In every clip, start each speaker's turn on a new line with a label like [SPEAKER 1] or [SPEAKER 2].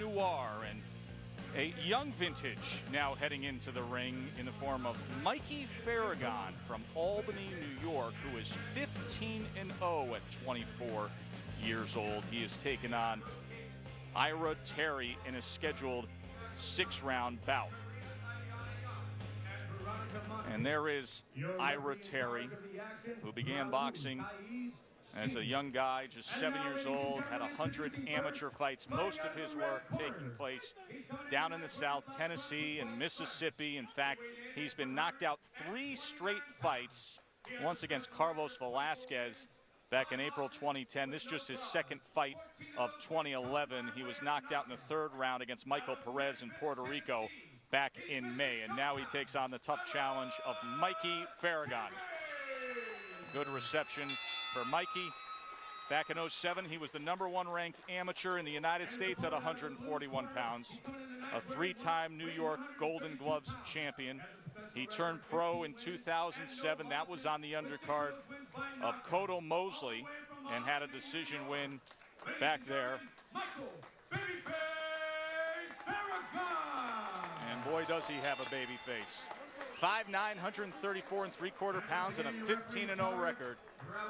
[SPEAKER 1] noir, and a young vintage now heading into the ring in the form of Mikey Faragon from Albany, New York, who is 15-0 at 24 years old. He has taken on Ira Terry in a scheduled 6-round bout. And there is Ira Terry, who began boxing as a young guy, just 7 years old, had 100 amateur fights, most of his work taking place down in the South, Tennessee and Mississippi. In fact, he's been knocked out 3 straight fights, once against Carlos Velasquez back in April 2010. This is just his second fight of 2011. He was knocked out in the 3rd round against Michael Perez in Puerto Rico back in May. And now he takes on the tough challenge of Mikey Faragon. Good reception for Mikey. Back in 07, he was the #1 ranked amateur in the United States at 141 pounds, a 3-time New York Golden Gloves champion. He turned pro in 2007. That was on the undercard of Cotto Mosley and had a decision win back there. And boy, does he have a baby face. 5'9", 134 3/4 pounds, and a 15-0 record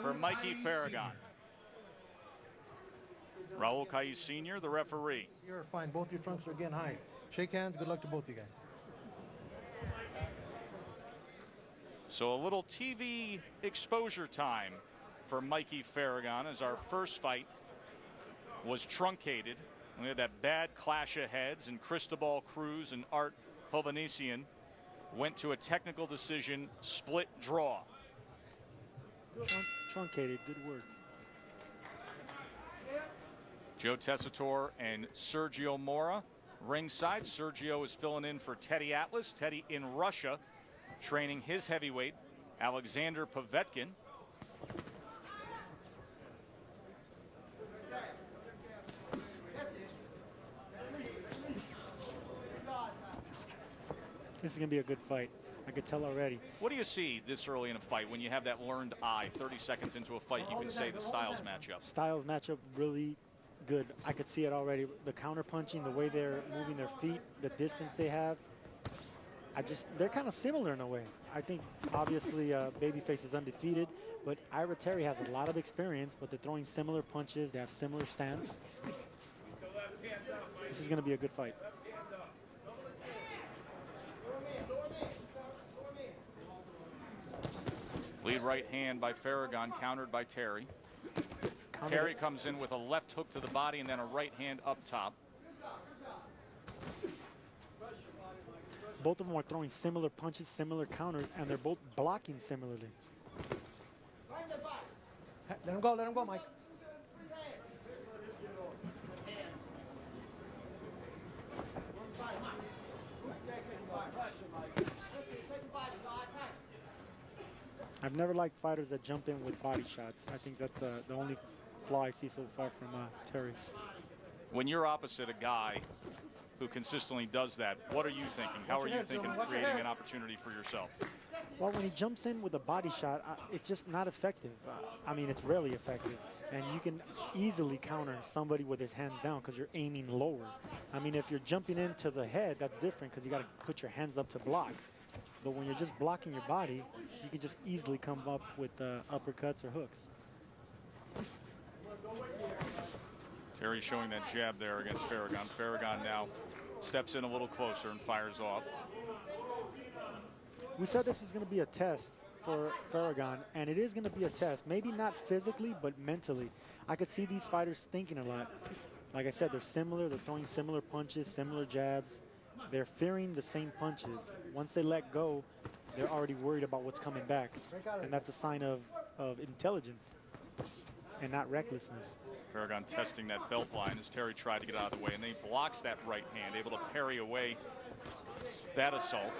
[SPEAKER 1] for Mikey Faragon. Raul Caiz Sr., the referee.
[SPEAKER 2] You're fine. Both your trunks are again high. Shake hands. Good luck to both of you guys.
[SPEAKER 1] So a little TV exposure time for Mikey Faragon, as our first fight was truncated. We had that bad clash of heads, and Cristobal Cruz and Art Hovhannissian went to a technical decision split draw.
[SPEAKER 3] Truncated, good word.
[SPEAKER 1] Joe Tessitore and Sergio Mora ringside. Sergio is filling in for Teddy Atlas. Teddy in Russia, training his heavyweight, Alexander Povetkin.
[SPEAKER 3] This is going to be a good fight. I could tell already.
[SPEAKER 1] What do you see this early in a fight when you have that learned eye? 30 seconds into a fight, you can say the styles match up.
[SPEAKER 3] Styles match up really good. I could see it already. The counter punching, the way they're moving their feet, the distance they have. They're kind of similar in a way. I think obviously Babyface is undefeated, but Ira Terry has a lot of experience, but they're throwing similar punches. They have similar stance. This is going to be a good fight.
[SPEAKER 1] Lead right hand by Faragon, countered by Terry. Terry comes in with a left hook to the body and then a right hand up top.
[SPEAKER 3] Both of them are throwing similar punches, similar counters, and they're both blocking similarly.
[SPEAKER 2] Let him go, Mike.
[SPEAKER 3] I've never liked fighters that jump in with body shots. I think that's the only flaw I see so far from Terry.
[SPEAKER 1] When you're opposite a guy who consistently does that, what are you thinking? How are you thinking of creating an opportunity for yourself?
[SPEAKER 3] Well, when he jumps in with a body shot, it's just not effective. I mean, it's rarely effective. And you can easily counter somebody with his hands down because you're aiming lower. I mean, if you're jumping into the head, that's different because you got to put your hands up to block. But when you're just blocking your body, you can just easily come up with uppercuts or hooks.
[SPEAKER 1] Terry showing that jab there against Faragon. Faragon now steps in a little closer and fires off.
[SPEAKER 3] We said this was going to be a test for Faragon, and it is going to be a test. Maybe not physically, but mentally. I could see these fighters thinking a lot. Like I said, they're similar. They're throwing similar punches, similar jabs. They're fearing the same punches. Once they let go, they're already worried about what's coming back. And that's a sign of intelligence and not recklessness.
[SPEAKER 1] Faragon testing that belt line as Terry tried to get out of the way, and then he blocks that right hand, able to parry away that assault.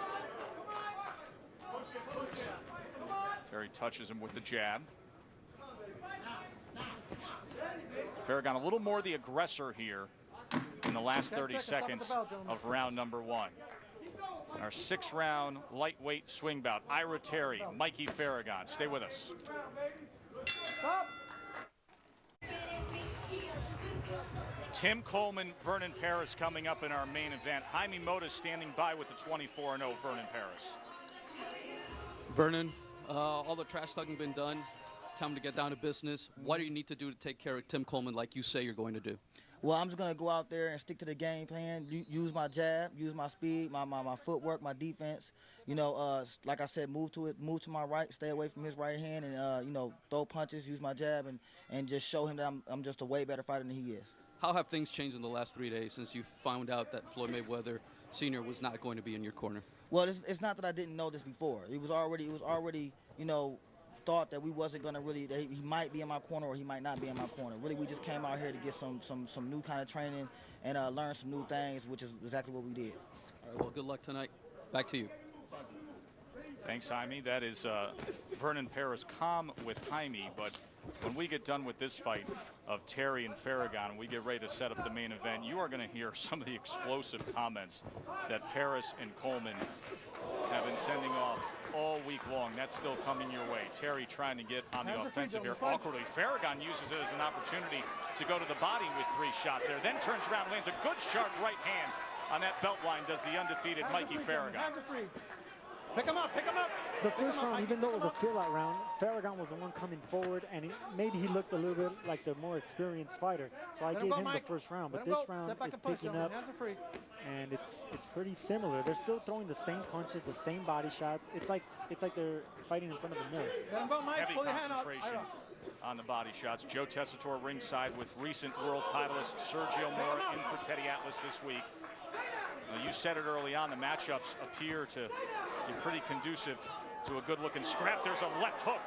[SPEAKER 1] Terry touches him with the jab. Faragon a little more the aggressor here in the last 30 seconds of round number 1. Our 6-round lightweight swing bout. Ira Terry, Mikey Faragon. Stay with us. Stop. Tim Coleman, Vernon Paris coming up in our main event. Jaime Mota standing by with the 24-0 Vernon Paris.
[SPEAKER 4] Vernon, all the trash talking been done. Time to get down to business. What do you need to do to take care of Tim Coleman like you say you're going to do?
[SPEAKER 5] Well, I'm just going to go out there and stick to the game plan, use my jab, use my speed, my footwork, my defense. You know, like I said, move to my right, stay away from his right hand, and, you know, throw punches, use my jab, and just show him that I'm just a way better fighter than he is.
[SPEAKER 4] How have things changed in the last 3 days since you found out that Floyd Mayweather Sr. was not going to be in your corner?
[SPEAKER 5] Well, it's not that I didn't know this before. It was already, you know, thought that we wasn't going to really, that he might be in my corner or he might not be in my corner. Really, we just came out here to get some new kind of training and learn some new things, which is exactly what we did.
[SPEAKER 4] All right, well, good luck tonight. Back to you.
[SPEAKER 1] Thanks, Jaime. That is Vernon Paris calm with Jaime, but when we get done with this fight of Terry and Faragon and we get ready to set up the main event, you are going to hear some of the explosive comments that Paris and Coleman have been sending off all week long. That's still coming your way. Terry trying to get on the offensive here awkwardly. Faragon uses it as an opportunity to go to the body with 3 shots there, then turns around, lands a good sharp right hand on that belt line, does the undefeated Mikey Faragon.
[SPEAKER 2] Hands are free. Pick him up, pick him up.
[SPEAKER 3] The first round, even though it was a fill-out round, Faragon was the one coming forward, and maybe he looked a little bit like the more experienced fighter. So I gave him the first round, but this round is picking up, and it's pretty similar. They're still throwing the same punches, the same body shots. It's like they're fighting in front of a mirror.
[SPEAKER 2] Let him go, Mike.
[SPEAKER 1] Heavy
[SPEAKER 2] Pull your hand up.
[SPEAKER 1] concentration on the body shots. Joe Tessitore ringside with recent world titleist Sergio Mora in for Teddy Atlas this week. Now, you said it early on, the matchups appear to be pretty conducive to a good-looking scrap. There's a left hook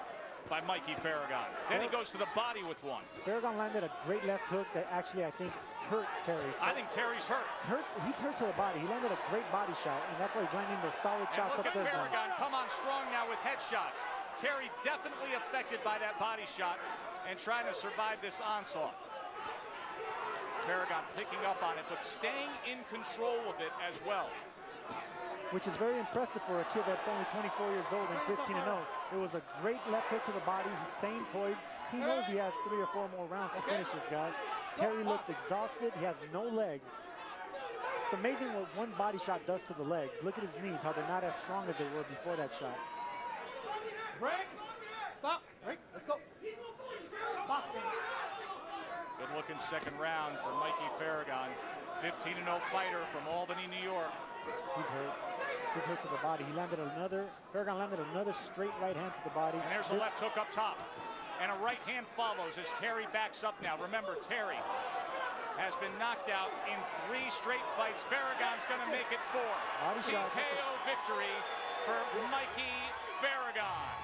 [SPEAKER 1] by Mikey Faragon. Then he goes to the body with one.
[SPEAKER 3] Faragon landed a great left hook that actually, I think, hurt Terry. So
[SPEAKER 1] I think Terry's hurt.
[SPEAKER 3] He's hurt to the body. He landed a great body shot, and that's why he's landing those solid shots
[SPEAKER 1] And
[SPEAKER 3] up
[SPEAKER 1] look at
[SPEAKER 3] there.
[SPEAKER 1] Faragon come on strong now with headshots. Terry definitely affected by that body shot and trying to survive this onslaught. Faragon picking up on it, but staying in control of it as well.
[SPEAKER 3] Which is very impressive for a kid that's only 24 years old and 15-0. It was a great left hook to the body. He's staying poised. He knows he has 3 or 4 more rounds to finish this guy. Terry looks exhausted. He has no legs. It's amazing what one body shot does to the legs. Look at his knees, how they're not as strong as they were before that shot.
[SPEAKER 2] Break. Stop. Break. Let's go. Box.
[SPEAKER 1] Good looking second round for Mikey Faragon. 15-0 fighter from Albany, New York.
[SPEAKER 3] He's hurt. He's hurt to the body. Faragon landed another straight right hand to the body.
[SPEAKER 1] And there's a left hook up top. And a right hand follows as Terry backs up now. Remember, Terry has been knocked out in 3 straight fights. Faragon's going to make it 4. TKO victory for Mikey Faragon.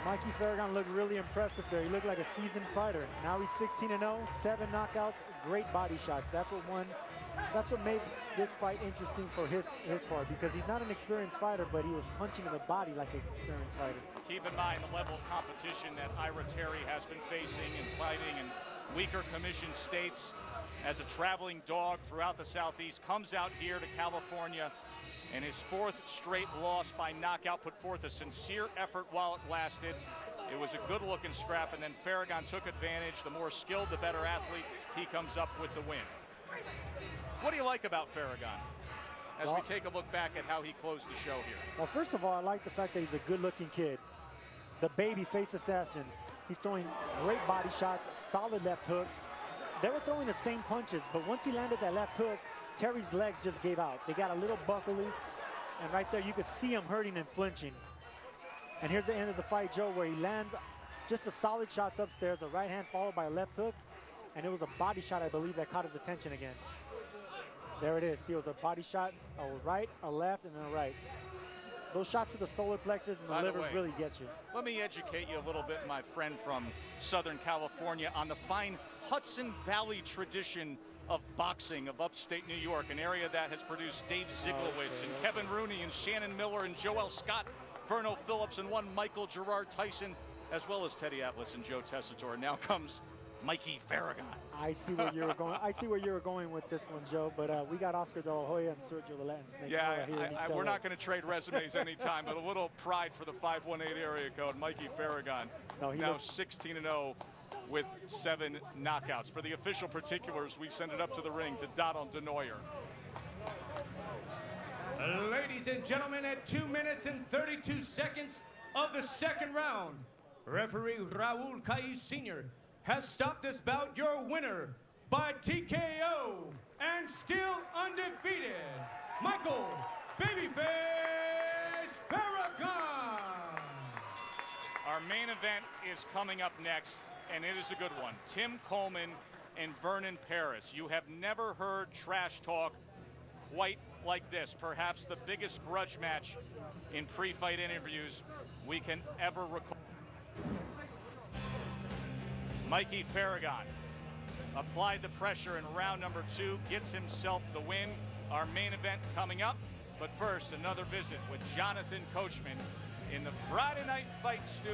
[SPEAKER 3] Mikey Faragon looked really impressive there. He looked like a seasoned fighter. Now he's 16-0, 7 knockouts, great body shots. That's what made this fight interesting for his part, because he's not an experienced fighter, but he was punching in the body like an experienced fighter.
[SPEAKER 1] Keep in mind the level of competition that Ira Terry has been facing and fighting in weaker commission states as a traveling dog throughout the Southeast. Comes out here to California, and his 4th straight loss by knockout, put forth a sincere effort while it lasted. It was a good-looking scrap, and then Faragon took advantage. The more skilled, the better athlete. He comes up with the win. What do you like about Faragon as we take a look back at how he closed the show here?
[SPEAKER 3] Well, first of all, I like the fact that he's a good-looking kid. The baby face assassin. He's throwing great body shots, solid left hooks. They were throwing the same punches, but once he landed that left hook, Terry's legs just gave out. They got a little buckly, and right there you could see him hurting and flinching. And here's the end of the fight, Joe, where he lands just a solid shots upstairs, a right hand followed by a left hook, and it was a body shot, I believe, that caught his attention again. There it is. See, it was a body shot, a right, a left, and then a right. Those shots to the solar plexus and the liver really get you.
[SPEAKER 1] Let me educate you a little bit, my friend from Southern California, on the fine Hudson Valley tradition of boxing of upstate New York, an area that has produced Dave Ziglowitz and Kevin Rooney and Shannon Miller and Joel Scott, Verno Phillips, and one Michael Gerard Tyson, as well as Teddy Atlas and Joe Tessitore. Now comes Mikey Faragon.
[SPEAKER 3] I see where you were going. I see where you were going with this one, Joe. But we got Oscar De La Hoya and Sergio the Latin Snake.
[SPEAKER 1] Yeah, we're not going to trade resumes anytime, but a little pride for the 518 area code. Mikey Faragon, now 16-0 with 7 knockouts. For the official particulars, we send it up to the ring to Donald DeNoyer.
[SPEAKER 6] Ladies and gentlemen, at 2 minutes and 32 seconds of the second round, referee Raul Caiz Sr. has stopped this bout. Your winner by TKO and still undefeated, Michael Babyface Faragon.
[SPEAKER 1] Our main event is coming up next, and it is a good one. Tim Coleman and Vernon Paris. You have never heard trash talk quite like this. Perhaps the biggest grudge match in pre-fight interviews we can ever record. Mikey Faragon applied the pressure in round number 2, gets himself the win. Our main event coming up, but first another visit with Jonathan Coachman in the Friday Night Fight studio.